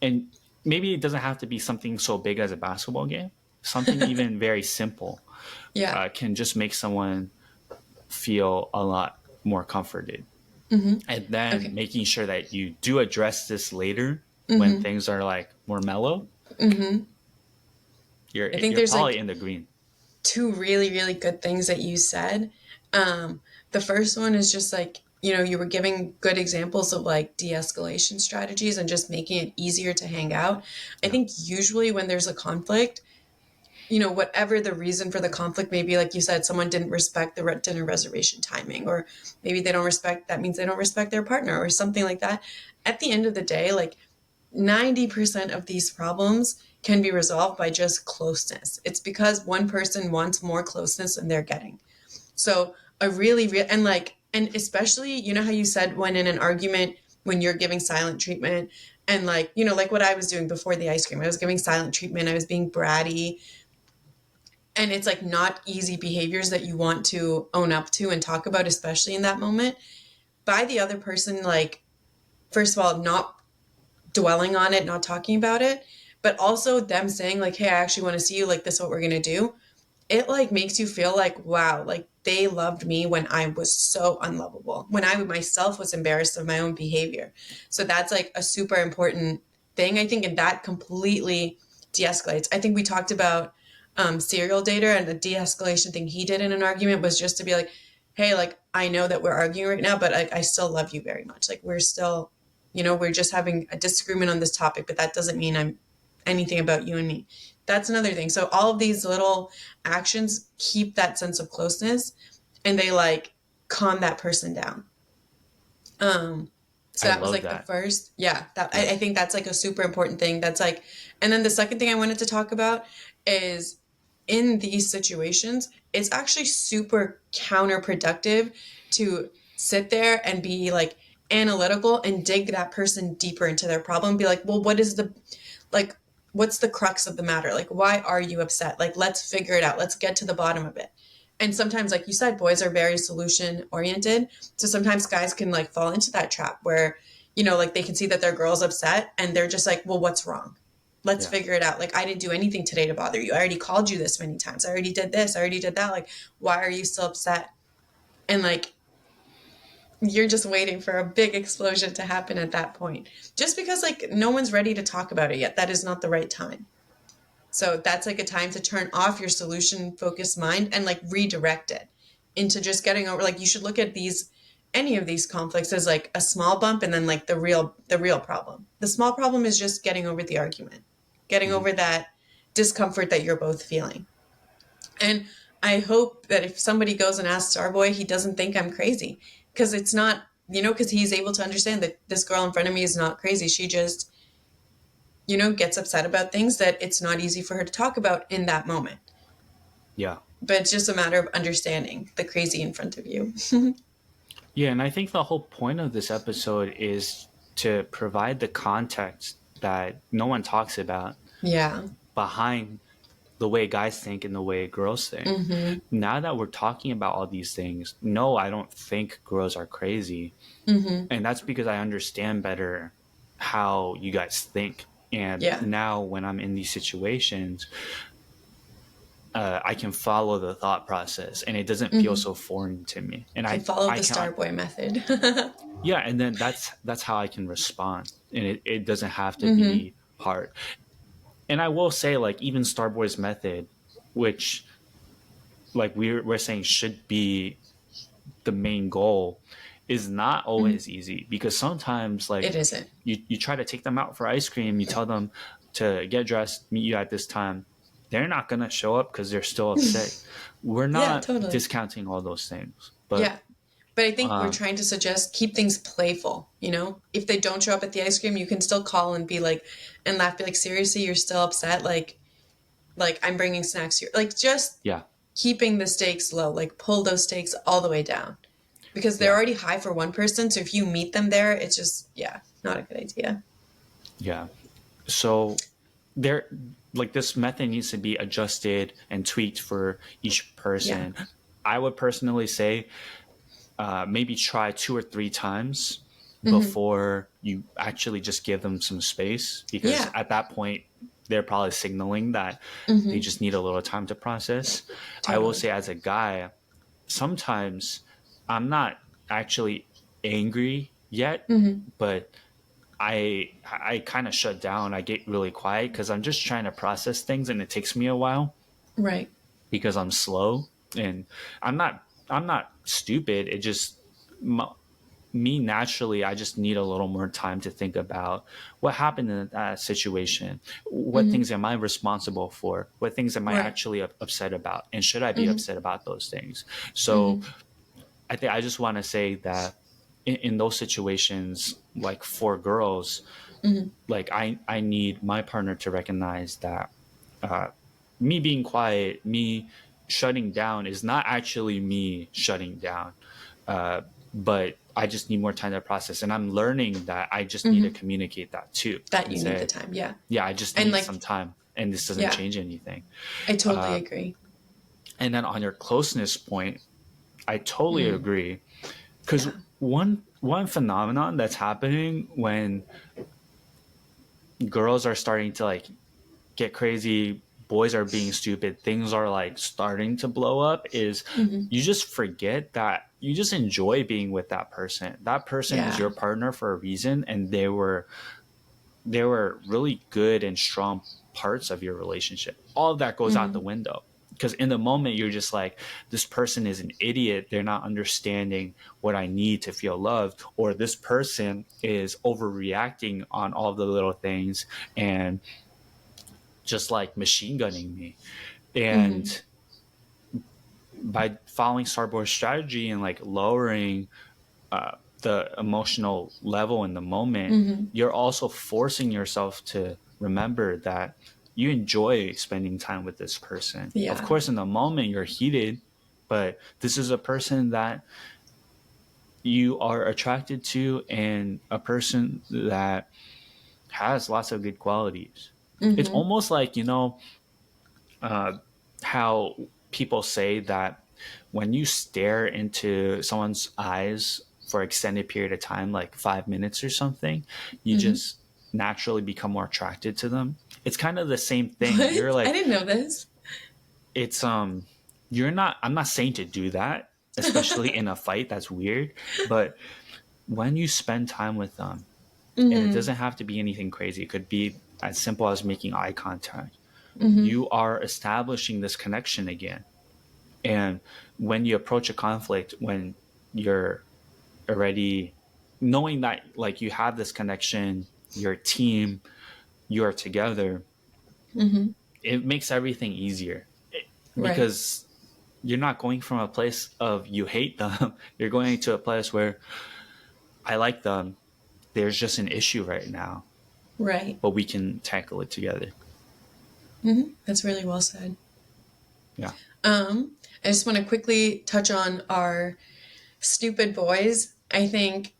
And maybe it doesn't have to be something so big as a basketball game. Something even very simple Yeah. can just make someone feel a lot more comforted. Mm-hmm. And then Okay. making sure that you do address this later when Mm-hmm. things are like more mellow, Mm-hmm. I think you're there's probably like in the green. two really, really good things that you said. The first one is just like, you were giving good examples of like de-escalation strategies and just making it easier to hang out. I Yeah. think usually when there's a conflict, whatever the reason for the conflict may be, like you said, someone didn't respect the dinner reservation timing, or maybe they don't respect, that means they don't respect their partner or something like that. At the end of the day, like 90% of these problems can be resolved by just closeness. It's because one person wants more closeness than they're getting. So a really real, and like, and especially, how you said when in an argument, when you're giving silent treatment, and like, like what I was doing before the ice cream, I was giving silent treatment, I was being bratty. And it's like not easy behaviors that you want to own up to and talk about, especially in that moment, by the other person, like, first of all, not dwelling on it, not talking about it, but also them saying, like, hey, I actually want to see you, like, this is what we're going to do. It like makes you feel like, wow, like they loved me when I was so unlovable, when I myself was embarrassed of my own behavior. So that's like a super important thing, I think, and that completely de-escalates. I think we talked about serial dater, and the de-escalation thing he did in an argument was just to be like, hey, like, I know that we're arguing right now, but I still love you very much. Like, we're still, we're just having a disagreement on this topic, but that doesn't mean I'm anything about you and me. That's another thing. So all of these little actions keep that sense of closeness, and they like calm that person down. So I that was love like the that. first, yeah, that Yeah. I think that's like a super important thing. That's like, and then the second thing I wanted to talk about is, in these situations, it's actually super counterproductive to sit there and be like analytical and dig that person deeper into their problem. Be like, well, like, what's the crux of the matter? Like, why are you upset? Like, let's figure it out. Let's get to the bottom of it. And sometimes, like you said, boys are very solution oriented. So sometimes guys can like fall into that trap where, like they can see that their girl's upset and they're just like, well, what's wrong? Let's Yeah. figure it out. Like, I didn't do anything today to bother you. I already called you this many times. I already did this. I already did that. Like, why are you still upset? And like, you're just waiting for a big explosion to happen at that point. Just because like no one's ready to talk about it yet. That is not the right time. So that's like a time to turn off your solution focused mind and like redirect it into just getting over, like, you should look at any of these conflicts as like a small bump, and then like the real problem. The small problem is just getting over the argument, getting Mhm. over that discomfort that you're both feeling. And I hope that if somebody goes and asks Starboy, he doesn't think I'm crazy, because it's not, because he's able to understand that this girl in front of me is not crazy. She just, gets upset about things that it's not easy for her to talk about in that moment. Yeah. But it's just a matter of understanding the crazy in front of you. Yeah, and I think the whole point of this episode is to provide the context that no one talks about Yeah. behind the way guys think and the way girls think. Mm-hmm. Now that we're talking about all these things, no, I don't think girls are crazy. Mm-hmm. And that's because I understand better how you guys think. And Yeah. now when I'm in these situations, I can follow the thought process and it doesn't feel Mm-hmm. so foreign to me. And Can follow I the can, Starboy method. yeah. And then that's how I can respond. And it doesn't have to Mm-hmm. be hard. And I will say, like, even Starboy's method, which like we're saying should be the main goal, is not Mm-hmm. always easy, because sometimes, It like, isn't. you try to take them out for ice cream, you tell them to get dressed, meet you at this time, they're not going to show up because they're still upset. We're Yeah, not totally. discounting all those things, but Yeah. But I think we're um, trying to suggest keep things playful, If they don't show up at the ice cream, you can still call and be like, and laugh, be like, seriously, you're still upset? Like I'm bringing snacks here. Like, just yeah, keeping the stakes low, like pull those stakes all the way down, because they're yeah, already high for one person. So if you meet them there, it's just, yeah, not a good idea. yeah. So there, like, this method needs to be adjusted and tweaked for each Yeah. person. I would personally say maybe try 2 or 3 times Mm-hmm. before you actually just give them some space, because Yeah. at that point they're probably signaling that they Mm-hmm. just need a little time to process. I will Totally. say, as a guy, sometimes I'm not actually angry yet, Mm-hmm. but I kind of shut down. I get really quiet because I'm just trying to process things, and it takes me a while Right. because I'm slow, and I'm not stupid. It just me naturally, I just need a little more time to think about what happened in that situation. What Mm-hmm. things am I responsible for? What things am I Right. actually upset about? And should I be Mm-hmm. upset about those things? So Mm-hmm. I think I just want to say that in those situations, like for girls, Mm-hmm. like I need my partner to recognize that uh, me being quiet, me shutting down is not actually me shutting down, uh, but I just need more time to process. And I'm learning that I just need to Mm-hmm. communicate that too, That and you need the say, time. Yeah. yeah, I just And need some like, time, and this doesn't yeah, change anything. I totally Uh, agree. And then on your closeness point, I totally agree. Because Yeah. one phenomenon that's happening when girls are starting to like get crazy, boys are being stupid, things are like starting to blow up, is you just forget that you just enjoy being with that person. That person is Yeah. your partner for a reason, and they were really good and strong parts of your relationship. All of that goes out the window. Because in the moment, you're just like, this person is an idiot. They're not understanding what I need to feel loved. Or this person is overreacting on all the little things and just like machine gunning me. And by following Starboard's strategy and like lowering the emotional level in the moment, you're also forcing yourself to remember that you enjoy spending time with this person. Of Yeah. course, in the moment, you're heated, but this is a person that you are attracted to and a person that has lots of good qualities. It's almost like, uh, how people say that when you stare into someone's eyes for extended period of time, like 5 minutes or something, you just naturally become more attracted to them. It's kind of the same thing. What? You're I like, didn't know this. it's you're not. I'm not saying to do that, especially in a fight. That's weird. But when you spend time with them, and it doesn't have to be anything crazy. It could be as simple as making eye contact. You are establishing this connection again. And when you approach a conflict, when you're already knowing that like you have this connection, your team, you're together, it makes everything easier. Right. Because you're not going from a place of you hate them, you're going to a place where I like them. There's just an issue right now, Right. but we can tackle it together. That's really well said. Yeah. I just want to quickly touch on our stupid boys. I think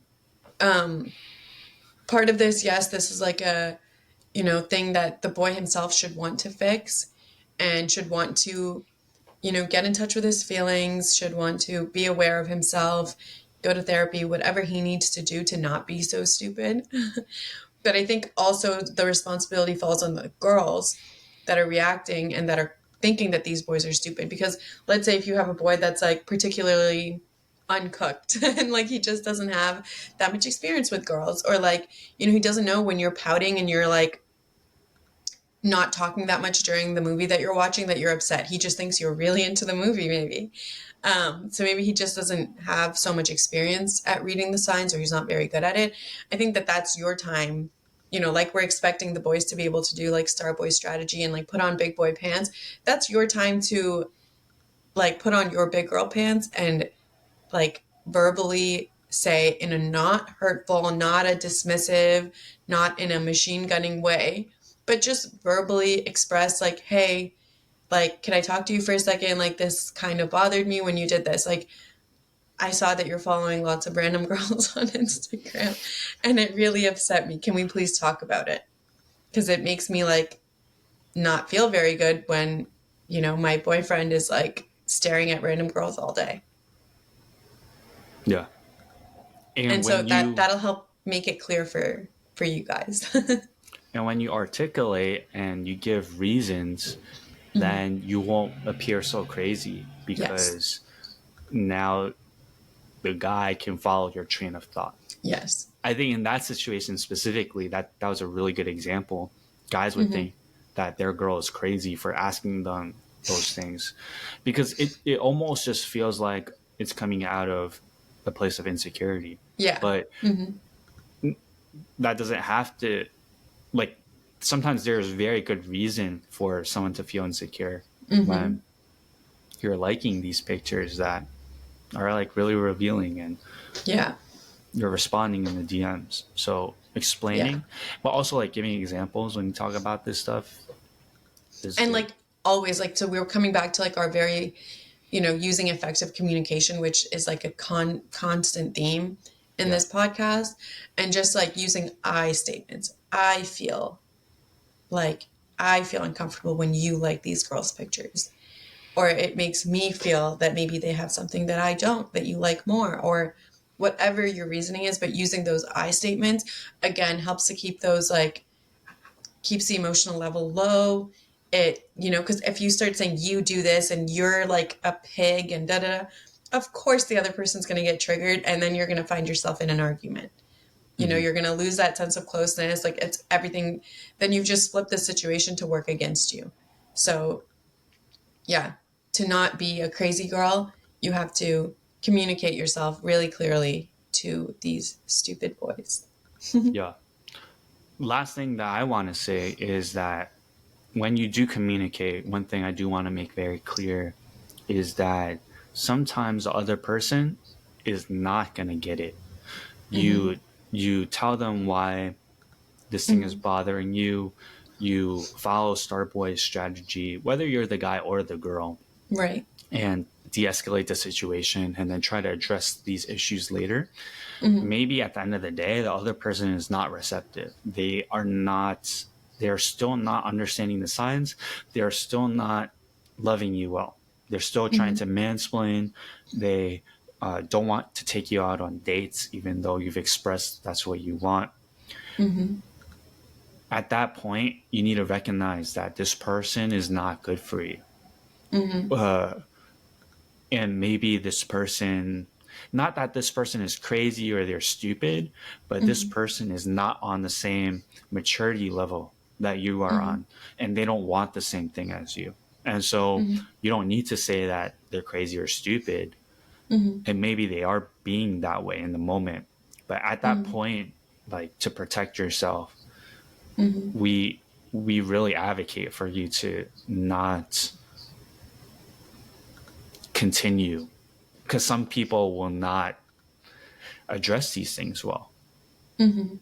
part of this, yes, this is like a thing that the boy himself should want to fix and should want to get in touch with his feelings, should want to be aware of himself, go to therapy, whatever he needs to do to not be so stupid. But I think also the responsibility falls on the girls that are reacting and that are thinking that these boys are stupid. Because let's say if you have a boy that's like particularly uncooked and like he just doesn't have that much experience with girls, or like, he doesn't know when you're pouting and you're like not talking that much during the movie that you're watching that you're upset. He just thinks you're really into the movie, maybe. So maybe he just doesn't have so much experience at reading the signs, or he's not very good at it. I think that that's your time. Like we're expecting the boys to be able to do like Star Boy strategy and like put on big boy pants. That's your time to like put on your big girl pants and like verbally say in a not hurtful, not a dismissive, not in a machine gunning way, but just verbally express like, hey, like, can I talk to you for a second? Like, this kind of bothered me when you did this. Like, I saw that you're following lots of random girls on Instagram and it really upset me. Can we please talk about it? Because it makes me like not feel very good when, my boyfriend is like staring at random girls all day. Yeah. And And so when you that'll help make it clear for you guys. and when you articulate and you give reasons, then you won't appear so crazy Yes. because now the guy can follow your train of thought. Yes. I think in that situation specifically, that was a really good example. Guys would think that their girl is crazy for asking them those things because it almost just feels like it's coming out of a place of insecurity. Yeah. But that doesn't have to, like, sometimes there's very good reason for someone to feel insecure when you're liking these pictures that are like really revealing and Yeah. you're responding in the DMs. So Yeah. explaining, but also like giving examples when you talk about this stuff is And good. like always, like, so we're coming back to like our very, using effective communication, which is like a constant theme in Yeah. this podcast, and just like using I statements. Like I feel uncomfortable when you like these girls' pictures. or it makes me feel that maybe they have something that I don't, that you like more, or whatever your reasoning is. But using those I statements, again, helps to keep those like, keeps the emotional level low. It, you know, because if you start saying you do this and you're like a pig and da da da, of course the other person's going to get triggered, and then you're going to find yourself in an argument. You know, Mm-hmm. you're going to lose that sense of closeness. Like, it's everything. Then you've just flipped the situation to work against you. So, yeah, to not be a crazy girl, you have to communicate yourself really clearly to these stupid boys. Yeah. Last thing that I want to say is that when you do communicate, one thing I do want to make very clear is that sometimes the other person is not going to get it. Mm-hmm. You tell them why this thing is Mm-hmm. bothering you. You follow Starboy's strategy, whether you're the guy or the girl, Right. and de-escalate the situation and then try to address these issues later. Mm-hmm. Maybe at the end of the day, the other person is not receptive. They're still not understanding the signs. They're still not loving you well. They're still trying Mm-hmm. to mansplain. They don't want to take you out on dates, even though you've expressed that's what you want. Mm-hmm. At that point, you need to recognize that this person is not good for you. Mm-hmm. Uh, and maybe this person, not that this person is crazy or they're stupid, but this Mm-hmm. person is not on the same maturity level that you are Mm-hmm. on, and they don't want the same thing as you. And so Mm-hmm. you don't need to say that they're crazy or stupid, Mm-hmm. and maybe they are being that way in the moment, but at that Mm-hmm. point, like, to protect yourself, Mm-hmm. we really advocate for you to not continue, because some people will not address these things well. Mm-hmm.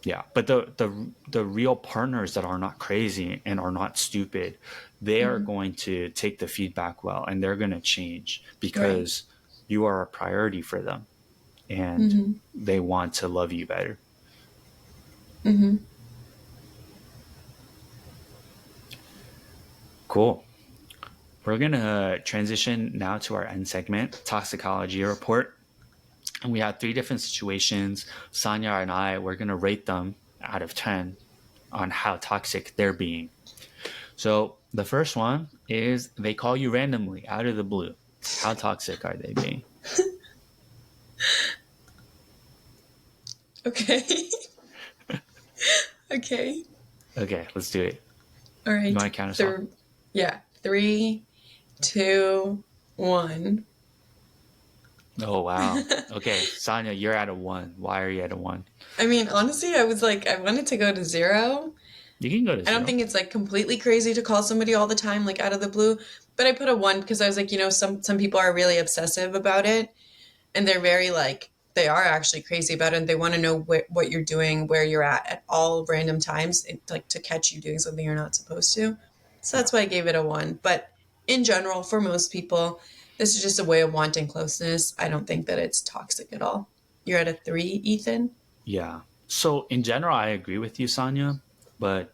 Yeah, but the real partners that are not crazy and are not stupid, they are Mm-hmm. going to take the feedback well, and they're going to change Right. because you are a priority for them, and Mm-hmm. they want to love you better. Mm-hmm. Cool. We're going to transition now to our end segment, Toxicology Report. And we have three different situations. Sania and I, we're going to rate them out of 10 on how toxic they're being. So the first one is they call you randomly out of the blue. How toxic are they being? Okay. Okay. Okay, let's do it. All You right. want to count us off? Yeah. 3, 2, 1. Oh, wow. Okay, Sanya, you're at a 1. Why are you at a 1? I mean, honestly, I was like, I wanted to go to 0. You can go to I don't 0. think it's like completely crazy to call somebody all the time, like out of the blue. But I put a 1 because I was like, you know, some people are really obsessive about it, and they're very like, they are actually crazy about it, and they want to know what you're doing, where you're at all random times, like to catch you doing something you're not supposed to. So Yeah. that's why I gave it a 1. But in general, for most people, this is just a way of wanting closeness. I don't think that it's toxic at all. You're at a 3, Ethan? Yeah. So in general, I agree with you, Sanya. But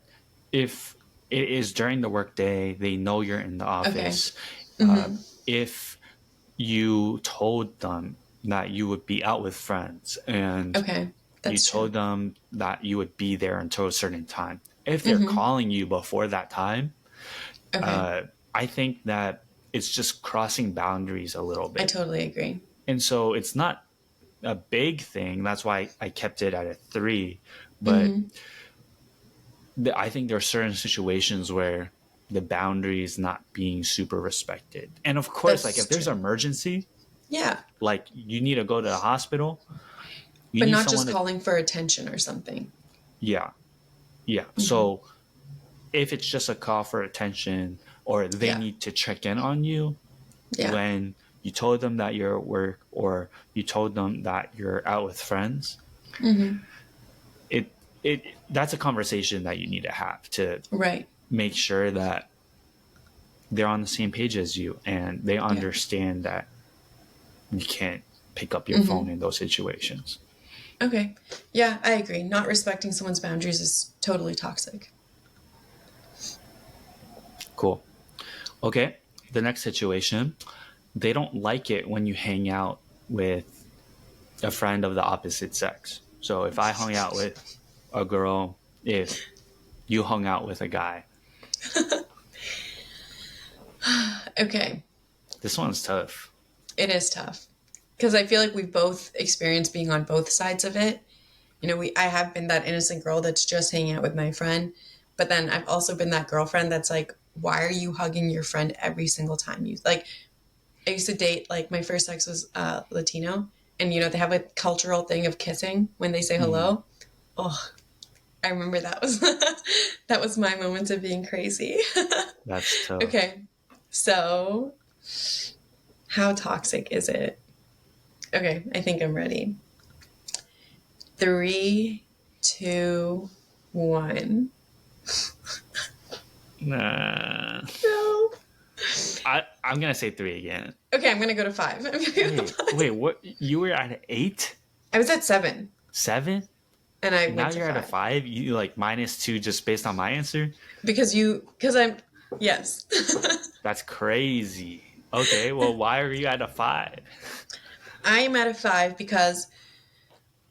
if it is during the workday, they know you're in the Okay. office. Uh, Mm-hmm. if you told them that you would be out with friends and Okay. you That's true. told them that you would be there until a certain time, if they're Mm-hmm. calling you before that time, Okay. uh, I think that it's just crossing boundaries a little I bit. totally agree. And so it's not a big thing. That's why I kept it at a 3. But Mm-hmm. I think there are certain situations where the boundary is not being super respected. And of course, like, That's if there's an true. emergency, Yeah. like you need to go to the hospital, you But need not someone just to, calling for attention or something. yeah, yeah. Mm-hmm. So if it's just a call for attention or they Yeah. need to check in on you Yeah. when you told them that you're at work or you told them that you're out with friends, Mm-hmm. it it that's a conversation that you need to have to Right. make sure that they're on the same page as you and they Yeah. understand that you can't pick up your Mm-hmm. phone in those situations. Okay. Yeah, I agree. Not respecting someone's boundaries is totally toxic. Cool. Okay, the next situation, they don't like it when you hang out with a friend of the opposite sex. So if I hung out with a girl, if you hung out with a guy, Okay, this one's tough. it is tough because I feel like we've both experienced being on both sides of it. I have been that innocent girl that's just hanging out with my friend, but then I've also been that girlfriend that's like, why are you hugging your friend every single time you like? I used to date like my first ex was Latino, and they have a cultural thing of kissing when they say Mm, hello. Oh, I remember that was that was my moment of being crazy. that's tough. Okay, so how toxic is it? Okay, I think I'm ready. Three, two, one. Nah. No. I'm gonna say three again. Okay, I'm gonna go to five. I'm gonna go to Wait, five. what? You were at an eight, I was at seven, seven, and I and now went to you're at a five five. You like minus two just based on my answer. because I'm yes. That's crazy. Okay, well, why are you at a five? I am at a five because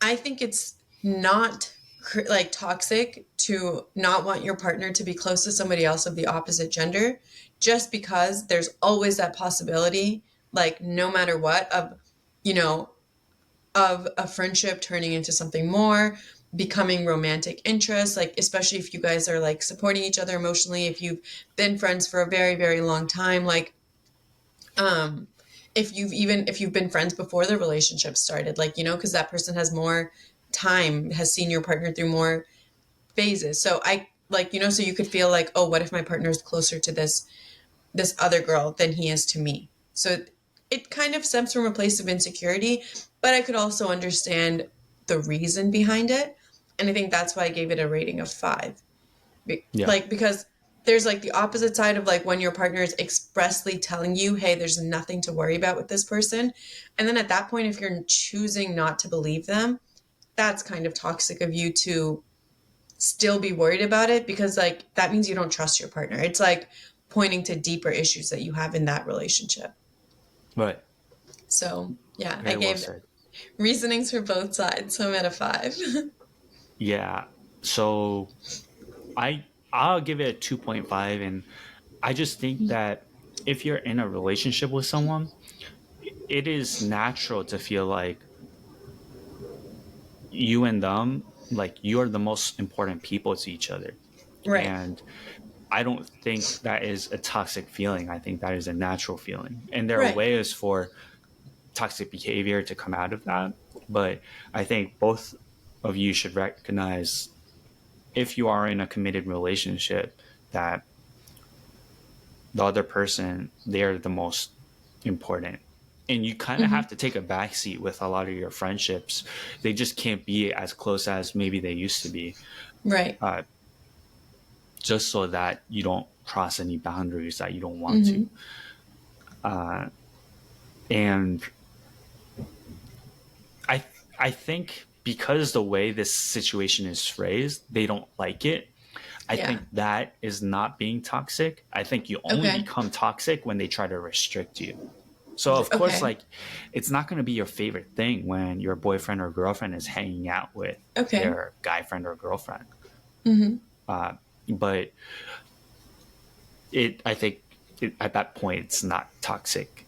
I think it's not like toxic to not want your partner to be close to somebody else of the opposite gender, just because there's always that possibility, like no matter what, you know, of a friendship turning into something more, becoming romantic interest, like especially if you guys are like supporting each other emotionally, if you've been friends for a very, very long time, like um if you've been friends before the relationship started, like because that person has more time, has seen your partner through more phases. So I like so you could feel like, oh, what if my partner is closer to this other girl than he is to me? So it kind of stems from a place of insecurity, but I could also understand the reason behind it, and I think that's why I gave it a rating of five. Yeah, Like because there's like the opposite side of like when your partner is expressly telling you, hey, there's nothing to worry about with this person, and then at that point if you're choosing not to believe them, that's kind of toxic of you to still be worried about it, because like that means you don't trust your partner. It's like pointing to deeper issues that you have in that relationship. right. So yeah, I Very well gave said. reasonings for both sides, so I'm at a five. Yeah. So I'll give it a 2.5, and I just think that if you're in a relationship with someone, it is natural to feel like you and them, like you're the most important people to each other. Right. And I don't think that is a toxic feeling. I think that is a natural feeling. And there are Right. ways for toxic behavior to come out of that. But I think both of you should recognize, if you are in a committed relationship, that the other person, they're the most important. And you kind of Hmm. have to take a backseat with a lot of your friendships. They just can't be as close as maybe they used to be, Right. uh, just so that you don't cross any boundaries that you don't want to. Hmm. Uh, and I I think because the way this situation is phrased, they don't like it. I Yeah. think that is not being toxic. I think you only Okay. become toxic when they try to restrict you. So of course, Okay. like, it's not going to be your favorite thing when your boyfriend or girlfriend is hanging out with Okay. their guy friend or girlfriend. Hmm. Uh, but I think at that point, it's not toxic.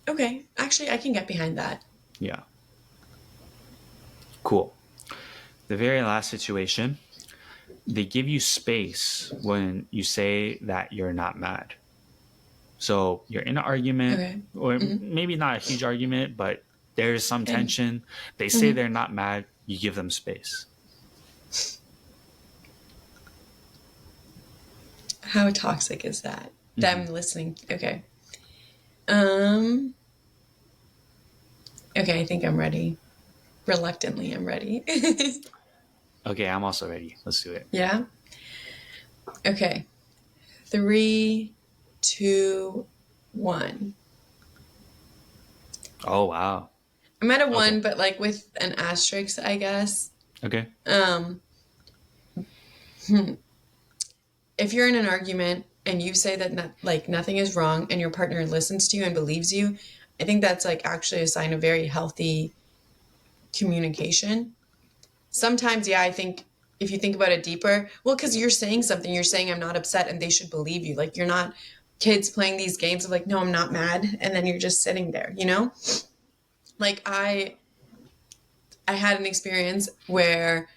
Okay. Actually, I can get behind that. Yeah, cool. The very last situation, they give you space when you say that you're not mad. So you're in an argument, Okay. or Hmm. maybe not a huge argument, but there's some And tension. They say mhm. they're not mad. You give them space. How toxic is that? Hmm. Them listening. Okay. Um. Okay, I think I'm ready. Reluctantly, I'm ready. Okay, I'm also ready. Let's do it. Yeah. Okay. Three, two, one. Oh wow. I'm at a Okay. one, but like with an asterisk, I guess. Okay. Um, hmm. If you're in an argument and you say that like nothing is wrong and your partner listens to you and believes you, I think that's like actually a sign of very healthy communication. Sometimes, yeah, I think if you think about it deeper, well, because you're saying something, you're saying I'm not upset and they should believe you. Like you're not kids playing these games of like, no, I'm not mad. And then you're just sitting there, you know? Like I had an experience where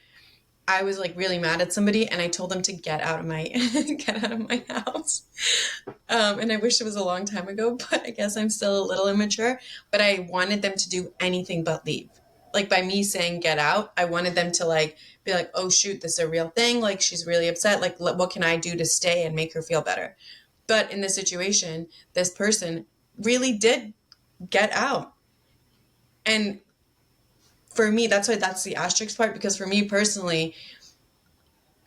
I was like really mad at somebody and I told them to get out of my get out of my house. And I wish it was a long time ago, but I guess I'm still a little immature. But I wanted them to do anything but leave. Like by me saying get out, I wanted them to like be like, oh shoot, this is a real thing. Like she's really upset. Like what can I do to stay and make her feel better? But in this situation, this person really did get out. And for me, that's why that's the asterisk part, because for me personally,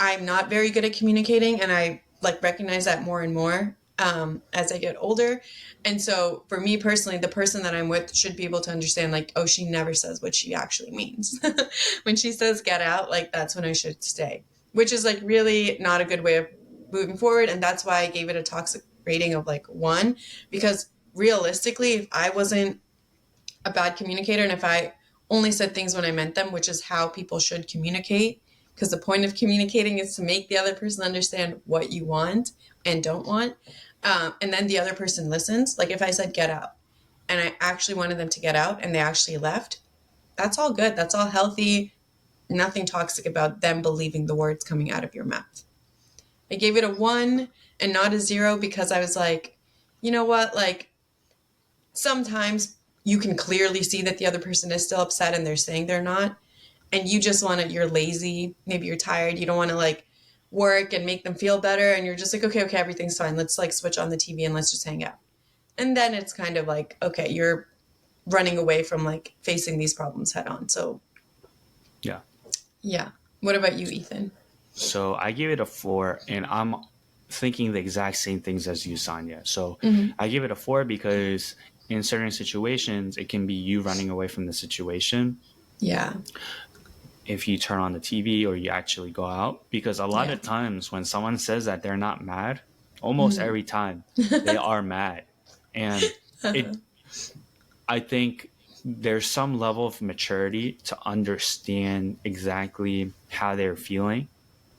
I'm not very good at communicating, and I like recognize that more and more as I get older. And so, for me personally, the person that I'm with should be able to understand, like, oh, she never says what she actually means. When she says "get out," like that's when I should stay, which is like really not a good way of moving forward. And that's why I gave it a toxic rating of like 1, because realistically, if I wasn't a bad communicator and if I only said things when I meant them, which is how people should communicate, because the point of communicating is to make the other person understand what you want and don't want. And then the other person listens. Like if I said get out and I actually wanted them to get out and they actually left, that's all good. That's all healthy. Nothing toxic about them believing the words coming out of your mouth. I gave it a 1 and not a 0 because I was like, you know what? Like sometimes you can clearly see that the other person is still upset and they're saying they're not. And you just want to, you're lazy, maybe you're tired, you don't want to like work and make them feel better. And you're just like, okay, everything's fine. Let's like switch on the TV and let's just hang out. And then it's kind of like, okay, you're running away from like facing these problems head on. So, Yeah. yeah. What about you, Ethan? So I gave it a 4, and I'm thinking the exact same things as you, Sanya. So I give it a 4 because in certain situations, it can be you running away from the situation. Yeah. If you turn on the TV or you actually go out, because a lot Yeah. of times when someone says that they're not mad, almost every time they are mad. And it, I think there's some level of maturity to understand exactly how they're feeling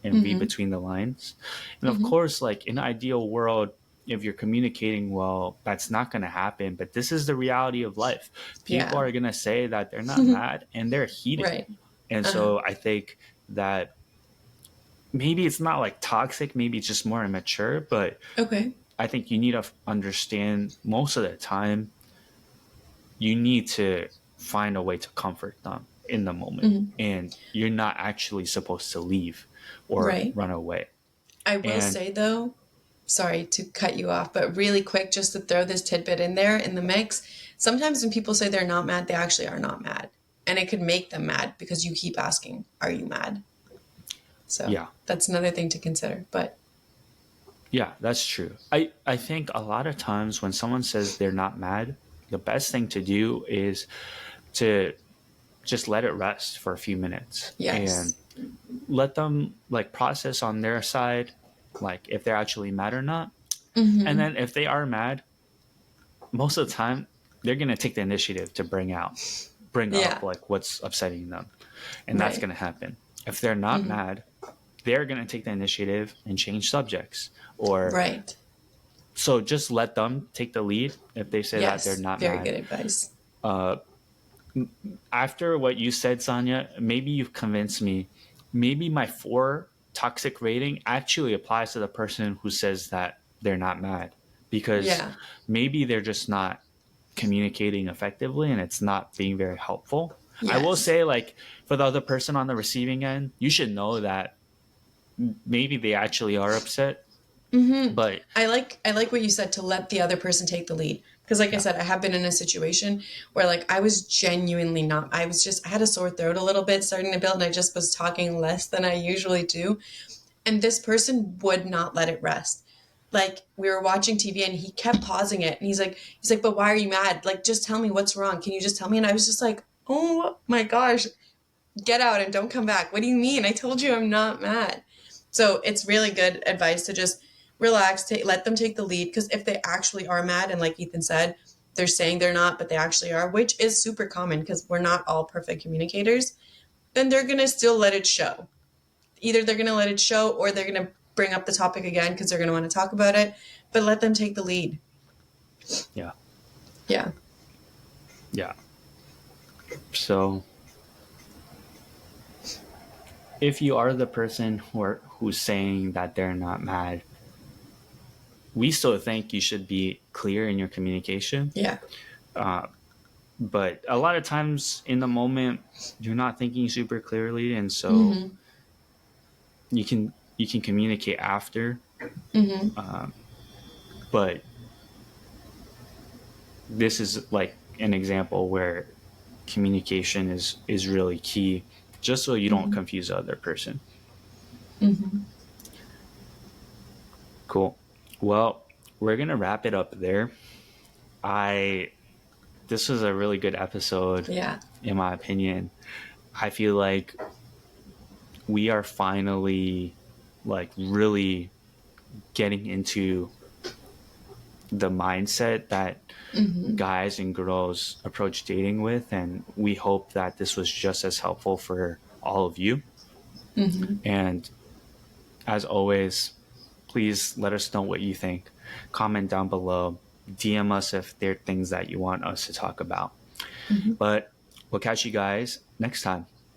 and read between the lines. And of course, like in an ideal world, if you're communicating well, that's not going to happen. But this is the reality of life. People Yeah. are going to say that they're not mad and they're heated. Right. And so I think that maybe it's not like toxic, maybe it's just more immature, but Okay. I think you need to understand most of the time you need to find a way to comfort them in the moment. And you're not actually supposed to leave or Right. run away. I will And say though, sorry to cut you off, but really quick, just to throw this tidbit in there in the mix. Sometimes when people say they're not mad, they actually are not mad. And it could make them mad because you keep asking, are you mad? So yeah, that's another thing to consider. But yeah, that's true. I think a lot of times when someone says they're not mad, the best thing to do is to just let it rest for a few minutes and yes. let them like process on their side, like if they're actually mad or not. And then if they are mad, most of the time they're going to take the initiative to bring up Yeah. like what's upsetting them. And that's Right. going to happen. If they're not mad, they're going to take the initiative and change subjects, or Right. so just let them take the lead. If they say that they're Yes. not Very mad, good advice. after what you said, Sonia, maybe you've convinced me. Maybe my 4 toxic rating actually applies to the person who says that they're not mad, because Yeah. maybe they're just not communicating effectively and it's not being very helpful. I will Yes. say, like, for the other person on the receiving end, you should know that maybe they actually are upset, but I like what you said, to let the other person take the lead. Because like I yeah, said, I have been in a situation where like I was genuinely not, I had a sore throat a little bit starting to build and I just was talking less than I usually do. And this person would not let it rest. Like we were watching TV and he kept pausing it and he's like, but why are you mad? Like, just tell me what's wrong. Can you just tell me? And I was just like, oh my gosh, get out and don't come back. What do you mean? I told you I'm not mad. So it's really good advice to just relax, let them take the lead. Because if they actually are mad, and like Ethan said, they're saying they're not, but they actually are, which is super common because we're not all perfect communicators, then they're going to still let it show. Either they're going to let it show or they're going to bring up the topic again because they're going to want to talk about it, but let them take the lead. Yeah. Yeah. Yeah. So if you are the person who's saying that they're not mad, we still think you should be clear in your communication. Yeah. But a lot of times in the moment, you're not thinking super clearly, and so Mm-hmm. you can communicate after. Mm-hmm. But this is like an example where communication is really key, just so you don't Mm-hmm. confuse the other person. Mm-hmm. Cool. Well, we're gonna wrap it up there. This was a really good episode, Yeah. in my opinion. I feel like we are finally like really getting into the mindset that Mm-hmm. guys and girls approach dating with, and we hope that this was just as helpful for all of you. Mm-hmm. And as always, please let us know what you think. Comment down below, DM us if there are things that you want us to talk about. Mm-hmm. But we'll catch you guys next time.